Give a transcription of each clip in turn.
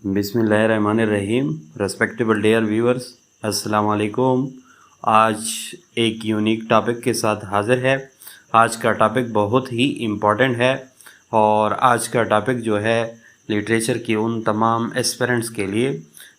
बिस्मिल्लाहिर्रहमानिर्रहीम। Respectable dear viewers, अस्सलाम वालेकुम। आज एक यूनिक टॉपिक के साथ हाज़िर है। आज का टॉपिक बहुत ही इम्पॉर्टेंट है और आज का टॉपिक जो है लिटरेचर के उन तमाम एस्पिरेंट्स के लिए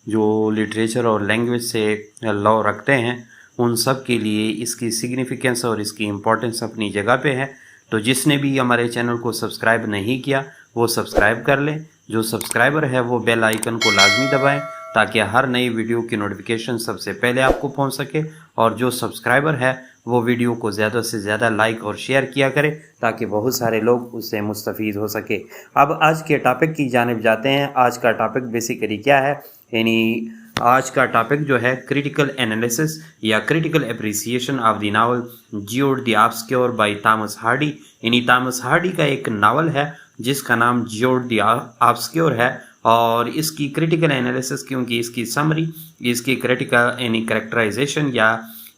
जो लिटरेचर और लैंग्वेज से लव रखते हैं, उन सब के लिए इसकी सिग्निफिकेंस और इसकी इम्पोर्टेंस अपनी जगह पे है। तो जिसने भी हमारे चैनल को सब्सक्राइब नहीं किया वो सब्सक्राइब कर लें। जो सब्सक्राइबर है वो बेल आइकन को लाजमी दबाएं ताकि हर नई वीडियो की नोटिफिकेशन सबसे पहले आपको पहुंच सके। और जो सब्सक्राइबर है वो वीडियो को ज़्यादा से ज़्यादा लाइक और शेयर किया करे ताकि बहुत सारे लोग उससे मुस्तफ़ीद हो सके। अब आज के टॉपिक की जानिब जाते हैं। आज का टॉपिक बेसिकली क्या है, यानी आज का टॉपिक जो है क्रिटिकल एनालिसिस या critical appreciation of the novel geode the obscure bye Thomas Hardy. यानी थॉमस हार्डी का एक नावल है जिसका नाम जियोड द ऑब्सक्योर है और इसकी क्रिटिकल एनालिसिस, क्योंकि इसकी समरी, इसकी क्रिटिकल यानी कैरेक्टराइजेशन या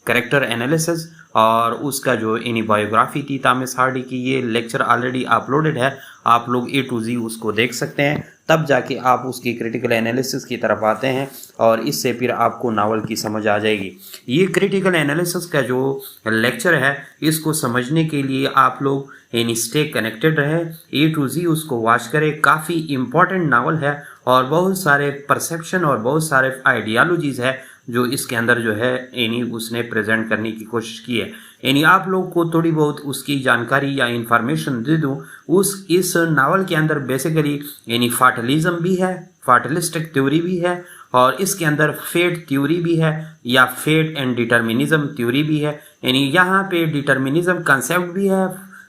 कैरेक्टर एनालिसिस और उसका जो यानी बायोग्राफी थी थॉमस हार्डी की, ये लेक्चर ऑलरेडी अपलोडेड है। आप लोग A to Z उसको देख सकते हैं, तब जाके आप उसकी क्रिटिकल एनालिसिस की तरफ आते हैं और इससे फिर आपको नावल की समझ आ जाएगी। ये क्रिटिकल एनालिसिस का जो लेक्चर है इसको समझने के लिए आप लोग यानी स्टे कनेक्टेड रहे, A to Z उसको वॉच करें। काफ़ी इम्पॉर्टेंट नावल है और बहुत सारे परसेप्शन और बहुत सारे आइडियालॉजीज़ है जो इसके अंदर जो है यानी उसने प्रेजेंट करने की कोशिश की है। यानी आप लोग को थोड़ी बहुत उसकी जानकारी या इंफॉर्मेशन दे दूँ, इस नावल के अंदर बेसिकली यानी फाटलिज्म भी है, फाटलिस्टिक थ्योरी भी है और इसके अंदर फेट थ्योरी भी है या फेट एंड डिटर्मिनिज्म थ्योरी भी है। यानी यहाँ पे डिटर्मिनिज्म कंसेप्ट भी है,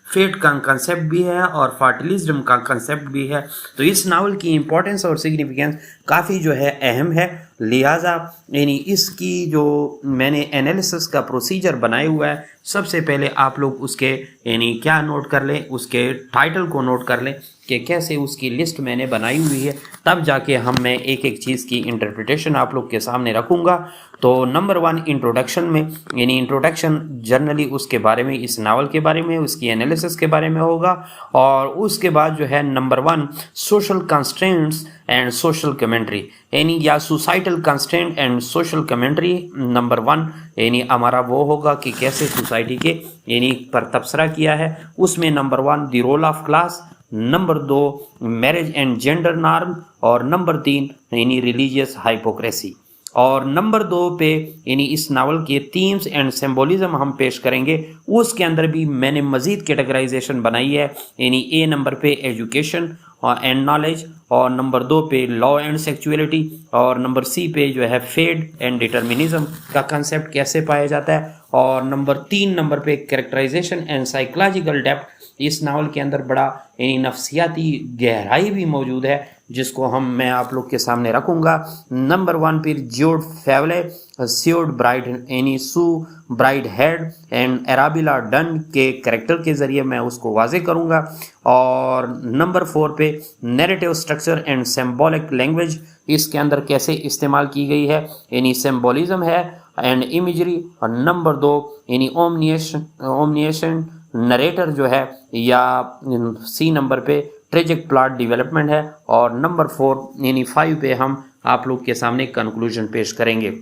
फेट का कंसेप्ट भी है और फार्टिलिज्म का कंसेप्ट भी है। तो इस नावल की इम्पोर्टेंस और सिग्निफिकेंस काफ़ी जो है अहम है। लिहाजा यानी इसकी जो मैंने एनालिसिस का प्रोसीजर बनाया हुआ है, सबसे पहले आप लोग उसके यानी क्या नोट कर लें, उसके टाइटल को नोट कर लें कि कैसे उसकी लिस्ट मैंने बनाई हुई है, तब जाके मैं एक एक चीज़ की इंटरप्रिटेशन आप लोग के सामने रखूँगा। तो नंबर 1 इंट्रोडक्शन में, यानी इंट्रोडक्शन जनरली उसके बारे में, इस नावल के बारे में, उसकी एनालिसिस के बारे में होगा। और उसके बाद जो है number 1 social constraints and social commentary, यानी या societal constraint and social commentary number 1 यानी हमारा वो होगा कि कैसे सोसाइटी के यानी पर तबसरा किया है। उसमें number 1 the role of class, number 2 marriage and gender norm और नंबर 3 यानी रिलीजियस हाइपोक्रेसी। और नंबर 2 पे यानी इस नावल के थीम्स एंड सिंबोलिज्म हम पेश करेंगे। उसके अंदर भी मैंने मज़ीद कैटेगराइजेशन बनाई है, यानी A नंबर पे एजुकेशन एंड नॉलेज और नंबर 2 पे लॉ एंड सेक्सुअलिटी और नंबर C पे जो है फेड एंड डिटर्मिनिज्म का कंसेप्ट कैसे पाया जाता है और नंबर 3 नंबर पे कैरेक्टराइजेशन एंड साइकोलॉजिकल डेप्थ। इस नावल के अंदर बड़ा यानी नफ्सियाती गहराई भी मौजूद है जिसको मैं आप लोग के सामने रखूँगा। नंबर 1 फिर जियोड फैवले, स्यूड ब्राइड यानी सू ब्राइड हेड एंड एराबिला डन के कैरेक्टर के ज़रिए मैं उसको वाजे करूँगा। और नंबर 4 पे narrative structure and symbolic language, इसके अंदर कैसे इस्तेमाल की गई है, यानी सिंबॉलिज्म है एंड इमेजरी। और नंबर 2 यानी ओमनिएशन नरेटर जो है, या C नंबर पे ट्रेजिक प्लॉट डेवलपमेंट है। और नंबर 4 यानी 5 पे हम आप लोग के सामने कंक्लूजन पेश करेंगे।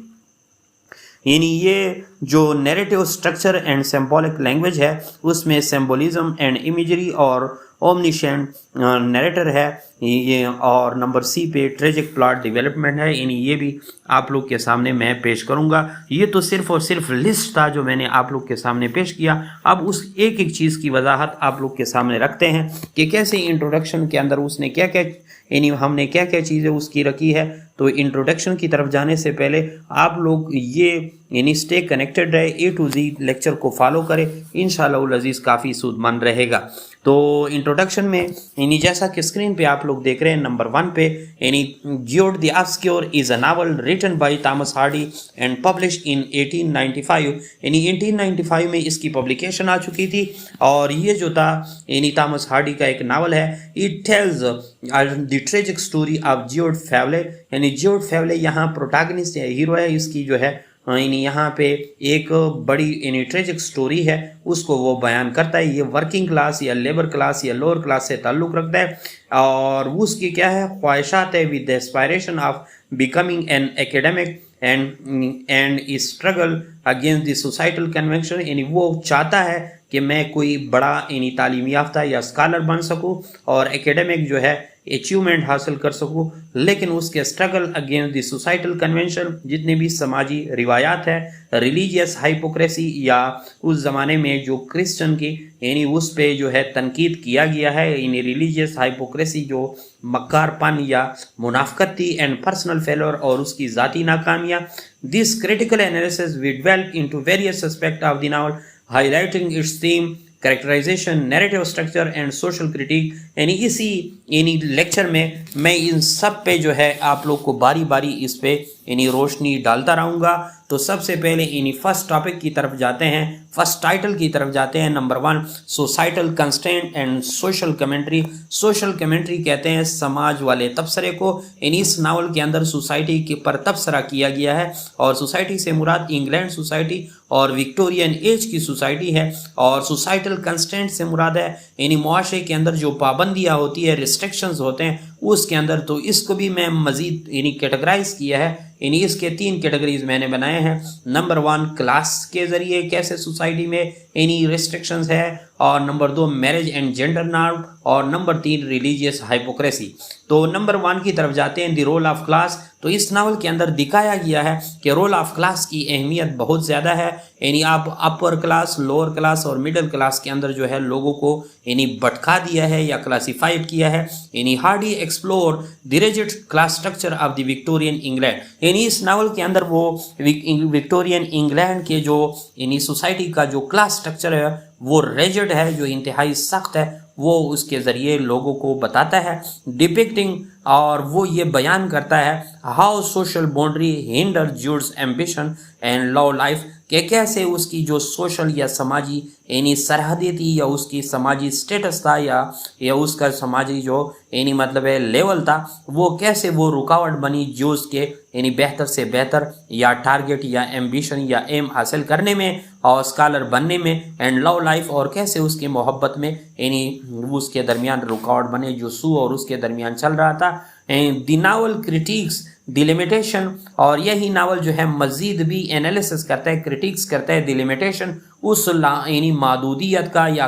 यानी ये जो narrative structure and symbolic language है उसमें सिंबोलिज्म एंड इमेजरी और ओमनिशेंट नैरेटर है ये। और नंबर C पे ट्रेजिक प्लॉट डेवलपमेंट है, यानी ये भी आप लोग के सामने मैं पेश करूंगा। ये तो सिर्फ और सिर्फ लिस्ट था जो मैंने आप लोग के सामने पेश किया। अब उस एक एक चीज़ की वजाहत आप लोग के सामने रखते हैं कि कैसे इंट्रोडक्शन के अंदर उसने क्या क्या यानी हमने क्या क्या चीज़ें उसकी रखी है। तो इंट्रोडक्शन की तरफ जाने से पहले आप लोग ये यानी स्टे कनेक्टेड रहे, A to Z लेक्चर को फॉलो करें, इंशाअल्लाह अज़ीज़ काफ़ी सूदमंद रहेगा। तो इंट्रोडक्शन में यानी जैसा कि स्क्रीन पे आप लोग देख रहे हैं, नंबर 1 पे यानी Jude the Obscure is a novel written by Thomas Hardy and published in 1895। यानी 1895 में इसकी पब्लिकेशन आ चुकी थी और ये जो था यानी थॉमस हार्डी का एक नावल है। It tells the tragic story of Jude Fawley, यानी जियोड फैवले यहाँ प्रोटैगनिस्ट है, हीरो है इसकी जो है यानी यहाँ पे एक बड़ी यानी ट्रेजिक स्टोरी है, उसको वो बयान करता है। ये वर्किंग क्लास या लेबर क्लास या लोअर क्लास से ताल्लुक़ रखता है और उसकी क्या है, ख्वाहिशात है with the aspiration of becoming an academic and struggle against the societal convention. यानी वो चाहता है कि मैं कोई बड़ा यानी तालीम याफ्ता या स्कॉलर बन सकूं और एकेडमिक जो है अचीवमेंट हासिल कर सकूं, लेकिन उसके struggle against the societal convention, जितने भी समाजी रिवायात है, रिलीजियस हाइपोक्रेसी या उस ज़माने में जो क्रिश्चियन की यानी उस पे जो है तनकीद किया गया है, यानी रिलीजियस हाइपोक्रेसी जो मक्कारपन या मुनाफकत थी, एंड पर्सनल फेलियर और उसकी ज़ाती नाकामियाँ। This critical analysis we develop into various aspect of the novel, highlighting its theme, characterisation, narrative structure and social critique. यानी इसी यानी लेक्चर में मैं इन सब पे जो है आप लोग को बारी बारी इस पे यानी रोशनी डालता रहूँगा। तो सबसे पहले यानी फर्स्ट टॉपिक की तरफ जाते हैं, फर्स्ट टाइटल की तरफ जाते हैं। Number 1, societal constraint and social commentary. Social commentary कहते हैं समाज वाले तबसरे को। यानी इस नावल के अंदर सोसाइटी के पर तबसरा किया गया है और सोसाइटी से मुराद इंग्लैंड सोसाइटी और विक्टोरियन एज की सोसाइटी है, और सोसाइटल कंस्ट्रेंट से मुराद है यानी मुआशरे के अंदर जो पाबंदियाँ होती है, रिस्ट्रिक्शंस होते हैं उसके अंदर। तो इसको भी मैं मज़ीद यानी कैटेगराइज किया है, यानी इसके 3 कैटेगरीज मैंने बनाए हैं। नंबर 1, क्लास के ज़रिए कैसे सोसाइटी में यानी रिस्ट्रिक्शंस है, और number 2, marriage and gender norm, और नंबर 3, रिलीजियस हाइपोक्रेसी। तो नंबर 1 की तरफ जाते हैं, द रोल ऑफ क्लास। तो इस नावल के अंदर दिखाया गया है कि रोल ऑफ क्लास की अहमियत बहुत ज़्यादा है। यानी आप अपर क्लास, लोअर क्लास और मिडिल क्लास के अंदर जो है लोगों को यानी भटका दिया है या क्लासिफाइड किया है। यानी Hardy explore the rigid class structure of the Victorian England. यानी इस नावल के अंदर वो विक्टोरियन इंग्लैंड के जो यानी सोसाइटी का जो क्लास स्ट्रक्चर है वो रिजिड है, जो इंतहाई सख्त है, वो उसके ज़रिए लोगों को बताता है, डिपिक्टिंग, और वो ये बयान करता है how social boundary hinder Jude's ambition and love life, कि कैसे उसकी जो सोशल या समाजी यानी सरहदें थी या उसकी समाजी स्टेटस था या उसका समाजी जो यानी मतलब है लेवल था, वो कैसे वो रुकावट बनी ज्यूज़ के यानी बेहतर से बेहतर या टारगेट या एम्बिशन या एम हासिल करने में और स्कॉलर बनने में, एंड लव लाइफ, और कैसे उसकी मोहब्बत में यानी उसके दरमियान रुकावट बने जो सू और उसके दरमियान चल रहा था। The novel critics the limitation, और यही नावल जो है मज़ीद भी एनालिसिस करता है, क्रिटिक्स करता है द लिमिटेशन, उस यानी मादूदियत का या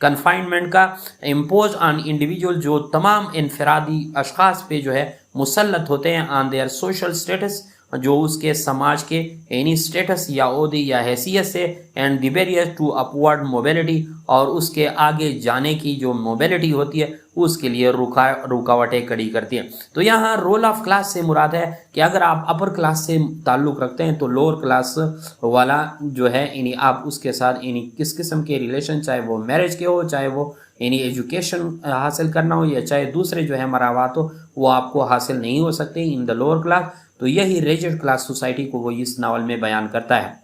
कन्फाइनमेंट का इम्पोज ऑन इंडिविजुअल, जो तमाम इनफरादी अशखास पे जो है मुसल्लत होते हैं, ऑन देयर सोशल स्टेटस, जो उसके समाज के यानी स्टेटस या ओहदे या हैसियत से, and the barrier to upward mobility, और उसके आगे जाने की जो मोबिलिटी होती है उसके लिए रुकावटें खड़ी करती हैं। तो यहाँ रोल ऑफ क्लास से मुराद है कि अगर आप अपर क्लास से ताल्लुक़ रखते हैं तो लोअर क्लास वाला जो है यानी आप उसके साथ यानी किस किस्म के रिलेशन, चाहे वो मैरिज के हो, चाहे वो यानी एजुकेशन हासिल करना हो, या चाहे दूसरे जो है मरावात हो, वो आपको हासिल नहीं हो सकते इन द लोअर क्लास। तो यही रिजिड क्लास सोसाइटी को वो इस नावल में बयान करता है।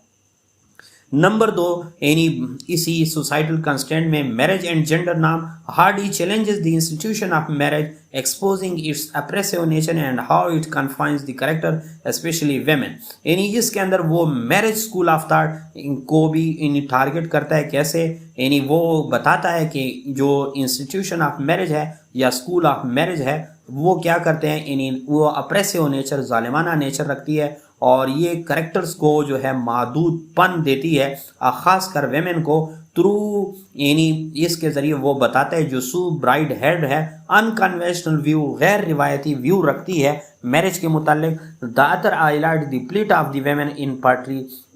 नंबर 2, यानी इसी सोसाइटल कंस्टेंट में मैरिज एंड जेंडर नाम, Hardy challenges the institution of marriage, exposing its oppressive nature and how it confines the character especially women. यानी इसके अंदर वो मैरिज स्कूल ऑफ थॉट को भी इन टारगेट करता है, कैसे यानी वो बताता है कि जो इंस्टीट्यूशन ऑफ मैरिज है या स्कूल ऑफ मैरिज है वो क्या करते हैं, यानी वो अप्रेसिव नेचर, जालिमाना नेचर रखती है, और ये करेक्टर्स को जो है मादूदपन देती है, ख़ासकर वेमेन को, थ्रू यानी इसके ज़रिए वो बताता है जो सू ब्राइड हेड है, अनकन्वेंशनल व्यू, गैर रिवायती व्यू रखती है मैरिज के मुतालिक। The other highlight the plate of the women in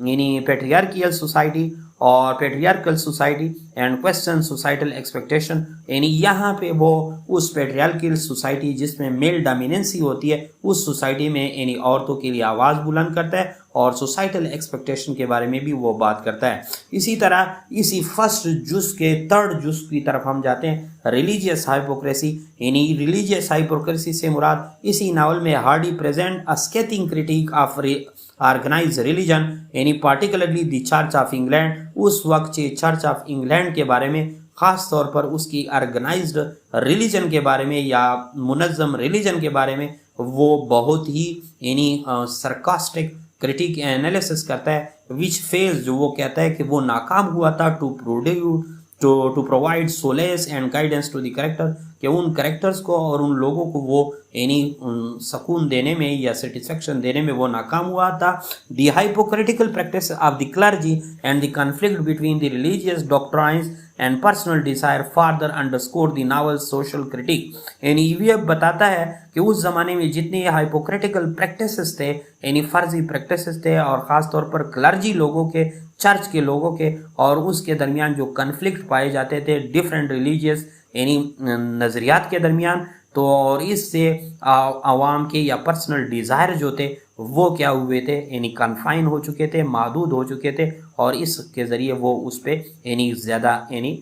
यानी पेट्रियार्कियल सोसाइटी और patriarchal society and question societal expectation. यानी यहाँ पे वो उस पेट्रियार्कल सोसाइटी जिसमें मेल डोमिनेंसी होती है उस सोसाइटी में यानी औरतों के लिए आवाज़ बुलंद करता है और सोसाइटल एक्सपेक्टेशन के बारे में भी वो बात करता है। इसी तरह इसी फर्स्ट जुज के 3rd जुज की तरफ हम जाते हैं, रिलीजियस हाइपोक्रेसी। यानी रिलीजियस हाइपोक्रेसी से मुराद इसी नावल में Hardy present a scathing critique of organise religion, यानी particularly the Church of England, उस वक्त के चर्च ऑफ इंग्लैंड के बारे में, ख़ास तौर पर उसकी ऑर्गेनाइज्ड रिलीजन के बारे में या मुनज़्ज़म रिलीजन के बारे में वो बहुत ही यानी सरकास्टिक क्रिटिक एनालिसिस करता है, विच फेज जो वो कहता है कि वो नाकाम हुआ था to provide solace and guidance to the character, कि उन करेक्टर्स को और उन लोगों को वो यानी सुकून देने में या सेटिस्फेक्शन देने में वो नाकाम हुआ था। The hypocritical practice of the clergy and the conflict between the religious doctrines and personal desire further underscore the novel social critique. यानी ये बताता है कि उस जमाने में जितने हाइपोक्रिटिकल प्रैक्टिसेस थे, यानी फर्जी प्रैक्टिसेस थे, और ख़ास तौर पर क्लर्जी लोगों के, चर्च के लोगों के और उसके दरमियान जो कन्फ्लिक्ट पाए जाते थे डिफरेंट रिलीजियस यानी नज़रियात के दरमियान, तो और इससे आवाम के या पर्सनल डिज़ायर जो थे वो क्या हुए थे, यानी कन्फाइन हो चुके थे, महदूद हो चुके थे, और इसके ज़रिए वो उस पर यानी ज़्यादा यानी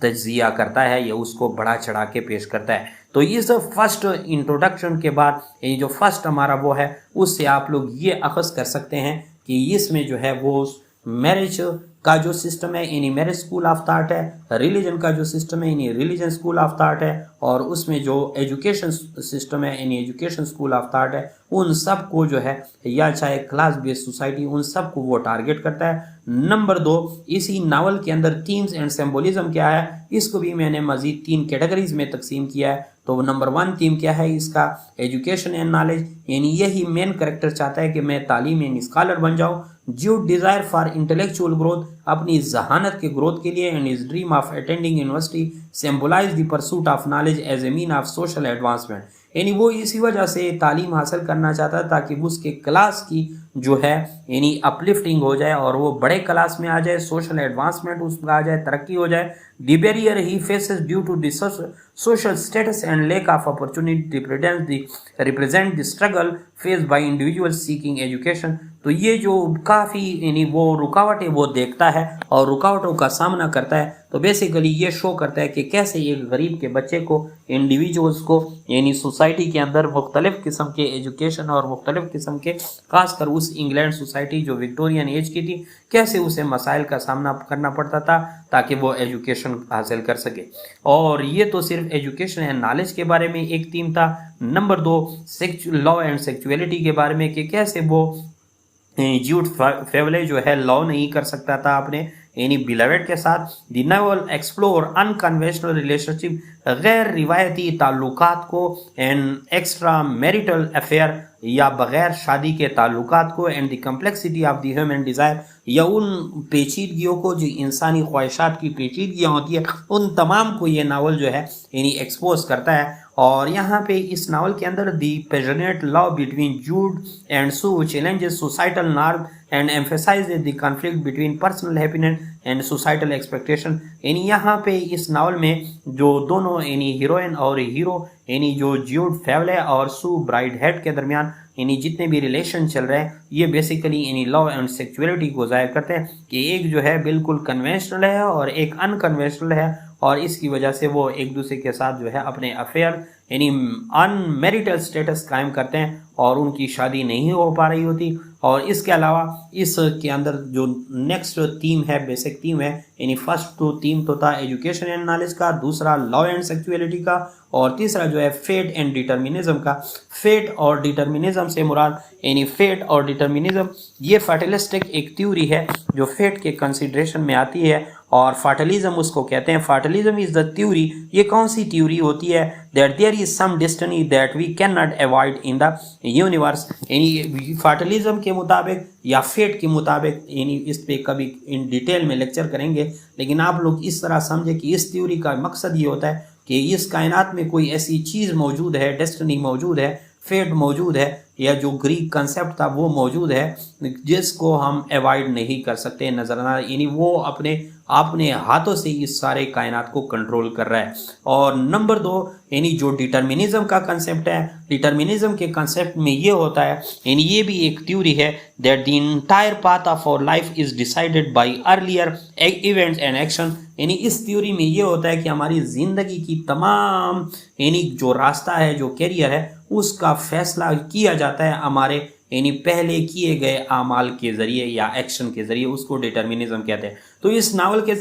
तज्जिया करता है या उसको बढ़ा चढ़ा के पेश करता है। तो इस फर्स्ट इंट्रोडक्शन के बाद ये जो फर्स्ट हमारा वो है, उससे आप लोग ये अखज़ कर सकते हैं कि इसमें जो है वो मैरिज का जो सिस्टम है यानी मैरिज स्कूल ऑफ थाट है, रिलीजन का जो सिस्टम है यानी रिलीजन स्कूल ऑफ थाट है, और उसमें जो एजुकेशन सिस्टम है यानी एजुकेशन स्कूल ऑफ थाट है, उन सब को जो है या चाहे क्लास बेस्ड सोसाइटी, उन सब को वो टारगेट करता है। नंबर 2, इसी नावल के अंदर थीम्स एंड सिंबोलिज्म क्या है, इसको भी मैंने मजीद 3 कैटेगरीज में तकसीम किया है। तो नंबर 1 थीम क्या है इसका, एजुकेशन एंड नॉलेज, यानी यही मेन कैरेक्टर चाहता है कि मैं तालीम यानी स्कॉलर बन जाऊँ। Jude desire for intellectual growth, अपनी जहानत के ग्रोथ के लिए, and is dream of attending university symbolize the pursuit of knowledge as a mean of social advancement, यानी वो इसी वजह से तालीम हासिल करना चाहता है ताकि उसके क्लास की जो है यानी अपलिफ्टिंग हो जाए और वो बड़े क्लास में आ जाए, सोशल एडवांसमेंट उसमें आ जाए, तरक्की हो जाए। The barrier he faces due to the social status and lack of opportunity represent the struggle face by individual seeking education. तो ये जो काफ़ी यानी वो रुकावटें वो देखता है और रुकावटों का सामना करता है। तो बेसिकली ये शो करता है कि कैसे एक गरीब के बच्चे को, इंडिविजुअल्स को यानी सोसाइटी के अंदर मुख्तलिफ़ किस्म के एजुकेशन और मुख्तलिफ़ किस्म के, खासकर उस इंग्लैंड सोसाइटी जो विक्टोरियन एज की थी, कैसे उसे मसाइल का सामना करना पड़ता था ताकि वो एजुकेशन हासिल कर सके। और ये तो सिर्फ एजुकेशन एंड नॉलेज के बारे में एक थीम था। नंबर 2, लॉ एंड सेक्सुअलिटी के बारे में कि कैसे वो ज्यूड फेवले जो है लॉ नहीं कर सकता था अपने यानी बिलवेड के साथ। The novel explore unconventional relationship, गैर रिवायती ताल्लुकात को, एंड एक्स्ट्रा मैरिटल अफेयर या बग़ैर शादी के ताल्लुकात को, and the complexity of the human desire, या उन पेचीदगियों को जो इंसानी ख्वाहिशात की पेचीदगियाँ होती है, उन तमाम को ये नावल जो है यानी एक्सपोज करता है। और यहाँ पे इस नावल के अंदर the passionate love between Jude and Sue challenges societal norm and emphasise the conflict between personal happiness and societal expectation, यानी यहाँ पे इस नावल में जो दोनों यानी हीरोइन और हीरो यानी जो ज्यूड फेवले और सू ब्राइड हेड के दरमियान यानी जितने भी रिलेशन चल रहे हैं, ये बेसिकली यानी लव एंड सेक्सुअलिटी को ज़ाहिर करते हैं कि एक जो है बिल्कुल कन्वेंशनल है और एक अनकन्वेंशनल है, और इसकी वजह से वो एक दूसरे के साथ जो है अपने अफेयर यानी अनमेरिटल स्टेटस कायम करते हैं और उनकी शादी नहीं हो पा रही होती। और इसके अलावा इसके अंदर जो नेक्स्ट थीम है, बेसिक थीम है, यानी फर्स्ट तो थीम तो था एजुकेशन एंड नॉलेज का, दूसरा लॉ एंड सेक्सुअलिटी का, और तीसरा जो है फेट एंड डिटर्मिनिज्म का। फेट और डिटर्मिनिज्म से मुराद यानी फेट और डिटर्मिनिज्म ये फार्टिलिस्टिक एक थ्योरी है जो फेट के कंसिडरेशन में आती है, और फार्टलिज्म उसको कहते हैं। फार्टलिज्म इज द थ्योरी, ये कौन सी थ्योरी होती है, that there is some destiny that we can not avoid in the universe, यानी फार्टलिज्म के मुताबिक या फेट के मुताबिक, यानी इस पे कभी इन डिटेल में लेक्चर करेंगे, लेकिन आप लोग इस तरह समझे कि इस थ्योरी का मकसद ये होता है कि इस कायनात में कोई ऐसी चीज़ मौजूद है, डेस्टिनी मौजूद है, फेट मौजूद है, या जो ग्रीक कंसेप्ट था वो मौजूद है जिसको हम अवॉइड नहीं कर सकते, नजरअंदाज, यानी वो अपने हाथों से इस सारे कायनात को कंट्रोल कर रहा है। और नंबर 2 यानी जो डिटर्मिनिज्म का कंसेप्ट है, डिटर्मिनिज्म के कंसेप्ट में ये होता है, यानी ये भी एक थ्योरी है, that the entire path of our life is decided by earlier events and action, यानी इस थ्योरी में ये होता है कि हमारी ज़िंदगी की तमाम यानी जो रास्ता है, जो कैरियर है, उसका फैसला किया जाता है हमारे यानी पहले किए गए आमाल के ज़रिए या एक्शन के ज़रिए, उसको डिटर्मिनिज्म कहते हैं। तो इस नावल के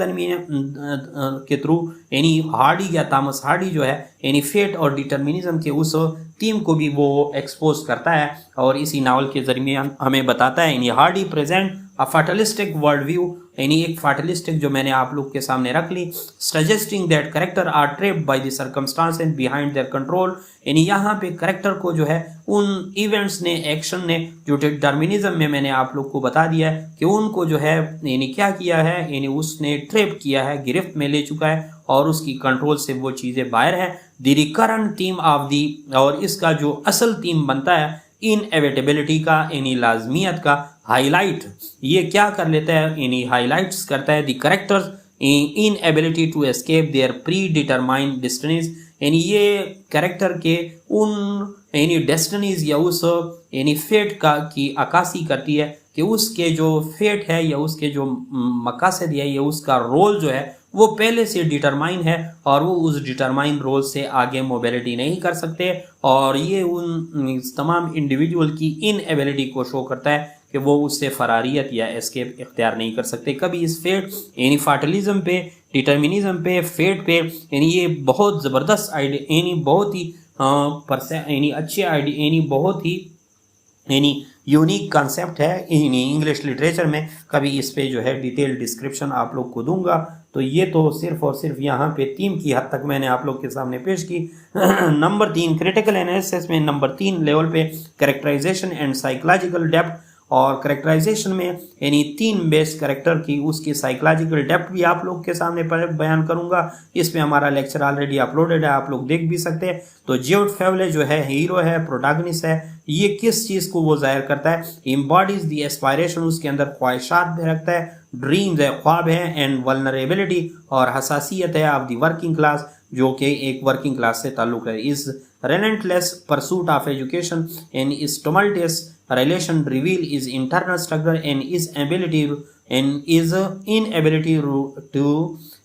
के थ्रू यानी हार्डी या थॉमस हार्डी जो है यानी फेट और डिटर्मिनिज्म के उस थीम को भी वो एक्सपोज करता है और इसी नावल के ज़रिए हमें बताता है। यानी Hardy present a fatalistic world view, यानी एक फाटलिस्टिक जो मैंने आप लोग के सामने रख ली, suggesting that character are trapped by the circumstances behind their control. यानी यहाँ पे करेक्टर को जो है उन इवेंट्स ने, एक्शन ने, जो डिटर्मिनिज्म में मैंने आप लोग को बता दिया है कि उनको जो है यानी क्या किया है, यानी उसने ट्रेप किया है, गिरफ्त में ले चुका है और उसकी कंट्रोल से वो चीज़ें बाहर है। The recurrent theme of the, और इसका जो असल थीम बनता है इनएविटेबिलिटी का, यानी लाजमियत का हाईलाइट, ये क्या कर लेता है, यानी हाईलाइट्स करता है the character's inability to escape their predetermined destinies. यानी ये कैरेक्टर के उन यानी डेस्टिनीज या उस यानी फेट का की अक्कासी करती है कि उसके जो फेट है या उसके जो मकासद है या उसका रोल जो है वो पहले से डिटरमाइन है और वो उस डिटरमाइन रोल से आगे मोबिलिटी नहीं कर सकते। और ये उन तमाम इंडिविजुअल की इनएबिलिटी को शो करता है कि वो उससे फरारियत या एस्केप इख्तियार नहीं कर सकते। कभी इस फेट यानी फाटलिज्म पे, डिटर्मिनिज्म पे, फेट पे, यानी ये बहुत ज़बरदस्त आइडिया, यानी बहुत ही यानी अच्छे आइडिया, यानी बहुत ही यानी यूनिक कॉन्सेप्ट है इंग्लिश लिटरेचर में। कभी इस पे जो है डिटेल डिस्क्रिप्शन आप लोग को दूंगा। तो ये तो सिर्फ और सिर्फ यहाँ पे थीम की हद तक मैंने आप लोग के सामने पेश की। नंबर 3 क्रिटिकल एनालिसिस में नंबर 3 लेवल पे कैरेक्टराइजेशन एंड साइकोलॉजिकल डेप्थ, और कैरेक्टराइजेशन में यानी 3 बेस्ट कैरेक्टर की उसकी साइकोलॉजिकल डेप्थ भी आप लोग के सामने पर बयान करूंगा। इस पे हमारा लेक्चर ऑलरेडी अपलोडेड है, आप लोग देख भी सकते हैं। तो ज्यूड फेवले जो है हीरो है, प्रोटैगनिस्ट है, ये किस चीज़ को वो जाहिर करता है, एम्बॉडीज द एस्पायरेशन, उसके अंदर ख्वाहिशात भी रखता है, ड्रीम्स है, ख्वाब है, एंड वल्नरेबिलिटी और हसासियत है ऑफ द वर्किंग क्लास, जो कि एक वर्किंग क्लास से ताल्लुक है। इस relentless pursuit of education and its tumultuous relation reveal his internal struggle and his inability to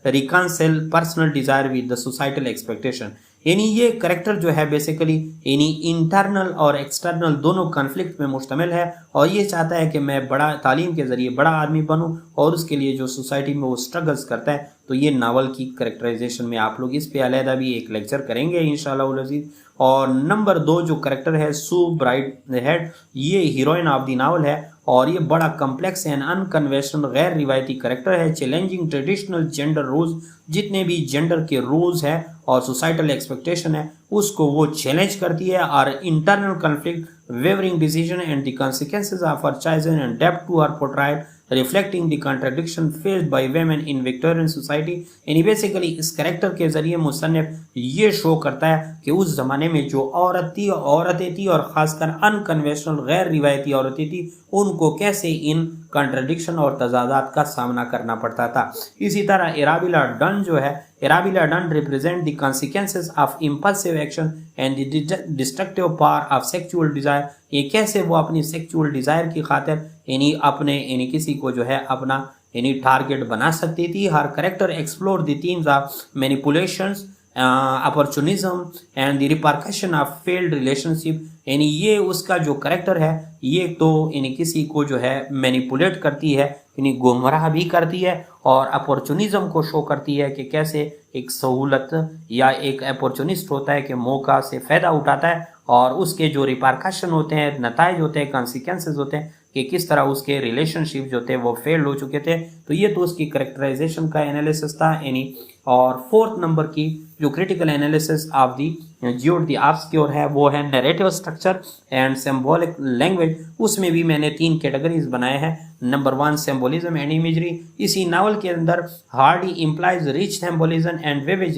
reconcile personal desire with the societal expectation। यानी ये करेक्टर जो है बेसिकली यानी इंटरनल और एक्सटर्नल दोनों कॉन्फ्लिक्ट में मुश्तमिल है और ये चाहता है कि मैं बड़ा तालीम के ज़रिए बड़ा आदमी बनूं और उसके लिए जो सोसाइटी में वो स्ट्रगल्स करता है। तो ये नावल की करेक्टराइजेशन में आप लोग इस पे अलहदा भी एक लेक्चर करेंगे इंशाअल्लाह अज़ीज़। और नंबर 2 जो करेक्टर है सू ब्राइट हेड, ये हीरोइन ऑफ द नावल है और ये बड़ा कम्प्लेक्स एंड अनकन्वेंशनल गैर रिवायती करेक्टर है, चैलेंजिंग ट्रेडिशनल जेंडर रूल्स, जितने भी जेंडर के रूल्स है और सोसाइटल एक्सपेक्टेशन है उसको वो चैलेंज करती है। और internal conflict, wavering decision and the consequences of her choices and depth to her portrayed reflecting the contradiction faced by women in Victorian society. यानी बेसिकली इस कैरेक्टर के जरिए मुसन्निफ ये शो करता है कि उस ज़माने में जो औरतें थी और ख़ासकर अनकन्वेंशनल गैर रिवायती औरतें थी उनको कैसे इन कॉन्ट्रडिक्शन और तजादात का सामना करना पड़ता था। इसी तरह इराबिला डन जो है, Arabella Donn represent the consequences of impulsive action and the destructive power of sexual desire. ये कैसे वो अपनी सेक्सुअल डिज़ायर की खातिर यानी अपने यानी किसी को जो है अपना यानी टारगेट बना सकती थी। Her character explore the themes of manipulations, opportunism and the repercussion of failed relationship. यानी ये उसका जो करेक्टर है ये तो यानी किसी को जो है मैनिपुलेट करती है, यानी गुमराह भी करती है और अपॉर्चुनिज्म को शो करती है कि कैसे एक सहूलत या एक अपॉर्चुनिस्ट होता है कि मौका से फ़ायदा उठाता है और उसके जो रिपरकशन होते हैं, नताइज होते हैं, कॉन्सिक्वेंसेस होते हैं कि किस तरह उसके रिलेशनशिप जो थे वो फेल्ड हो चुके थे। तो ये तो उसकी करेक्टराइजेशन का एनालिसिस था यानी। और 4th नंबर की जो critical analysis of the Jude the Obscure है वो है narrative structure and symbolic language. उसमें भी मैंने 3 कैटेगरीज बनाए हैं। Number 1 symbolism and imagery. इसी नावल के अंदर Hardy implies rich symbolism and vivid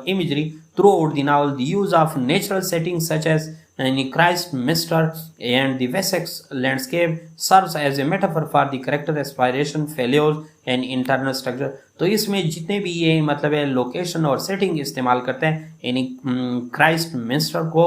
imagery throughout the novel. The use of natural settings such as Christminster and the Wessex landscape serves as a metaphor for the character aspiration, failures and internal struggle। तो इसमें जितने भी ये मतलब है location और setting इस्तेमाल करते हैं यानी क्राइस्टमिंस्टर को,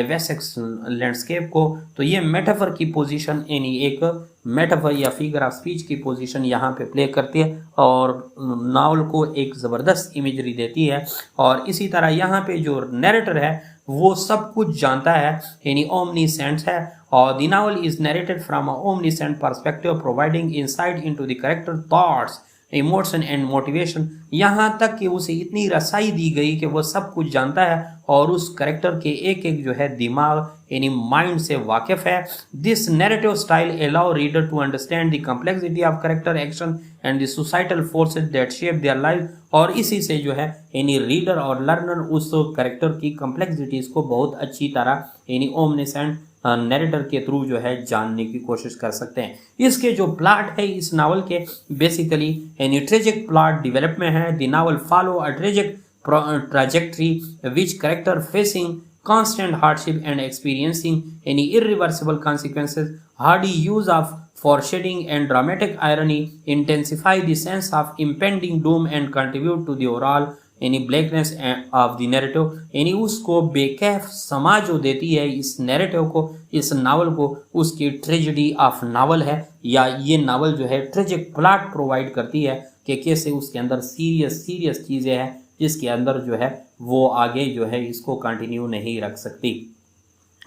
वेसेक्स लैंडस्केप को, तो ये मेटाफर की पोजीशन यानी एक मेटाफर या फिगर ऑफ स्पीच की पोजीशन यहाँ पे प्ले करती है और नावल को एक ज़बरदस्त इमेजरी देती है। और इसी तरह यहाँ पे जो नैरेटर है वो सब कुछ जानता है, यानी ओमनीसेंट है। और the novel is narrated from a omniscient perspective, providing insight into the character thoughts, emotion and motivation. यहाँ तक कि उसे इतनी रसाई दी गई कि वो सब कुछ जानता है और उस करेक्टर के एक एक जो है दिमाग यानी माइंड से वाकिफ है। This narrative style allow reader to understand the complexity of character action and the societal forces that shape their life. और इसी से जो है यानी रीडर और लर्नर उस करेक्टर की कम्प्लेक्सिटीज को बहुत अच्छी तरह यानी ओमनिसेंट नैरेटर के थ्रू जो है जानने की कोशिश कर सकते हैं। इसके जो प्लॉट है इस नावल के बेसिकली यानी ट्रेजिक प्लॉट डेवलप में है। The novel follow a tragic trajectory which character facing constant hardship and experiencing any irreversible consequences. Hardy use of foreshadowing and dramatic irony intensify the sense of impending doom and contribute to the overall यानी blackness of the narrative, यानी उसको बेकैफ समा जो देती है इस narrative को, इस नावल को, उसकी ट्रेजेडी ऑफ नावल है, या ये नावल जो है ट्रेजिक प्लॉट प्रोवाइड करती है कि कैसे उसके अंदर सीरियस चीज़ें हैं जिसके अंदर जो है वो आगे जो है इसको कंटिन्यू नहीं रख सकती।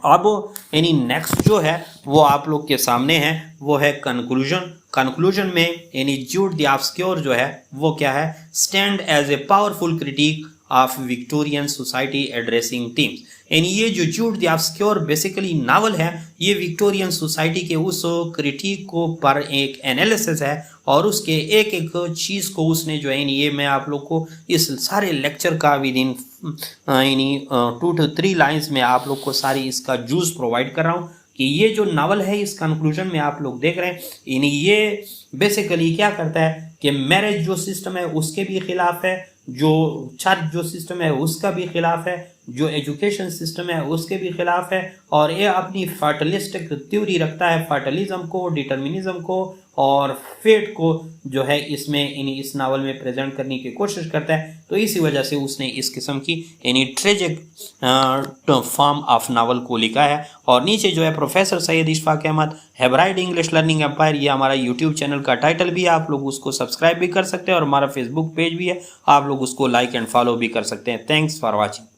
अब यानी नेक्स्ट जो है वो आप लोग के सामने है वो है कंक्लूजन में यानी ज्यूड द ऑब्स्क्योर जो है वो क्या है, stand as a powerful critique of Victorian society addressing themes. यानी ये जो Jude the Obscure basically novel है ये विक्टोरियन सोसाइटी के उस क्रिटिक को पर एक एनालिसिस है और उसके एक एक चीज़ को उसने जो है ये मैं आप लोग को इस सारे लेक्चर का विद इन यानी 2 to 3 लाइंस में आप लोग को सारी इसका जूस प्रोवाइड कर रहा हूँ कि ये जो नावल है इस कंक्लूजन में आप लोग देख रहे हैं यानी ये बेसिकली क्या करता है कि मैरिज जो सिस्टम है उसके भी खिलाफ है, जो चर्च जो सिस्टम है उसका भी खिलाफ है, जो एजुकेशन सिस्टम है उसके भी खिलाफ है, और ये अपनी फार्टलिस्टिक थ्योरी रखता है, फार्टलिज्म को, डिटर्मिनिज्म को और फेट को जो है इसमें इस नावल में प्रेजेंट करने की कोशिश करता है। तो इसी वजह से उसने इस किस्म की यानी ट्रेजिक फॉर्म ऑफ नावल को लिखा है। और नीचे जो है professor Syed Ishfaq Ahmed hybrid English learning empire, ये हमारा यूट्यूब चैनल का टाइटल भी है, आप लोग उसको सब्सक्राइब भी कर सकते हैं और हमारा फेसबुक पेज भी है, आप लोग उसको लाइक एंड फॉलो भी कर सकते हैं। Thanks for watching.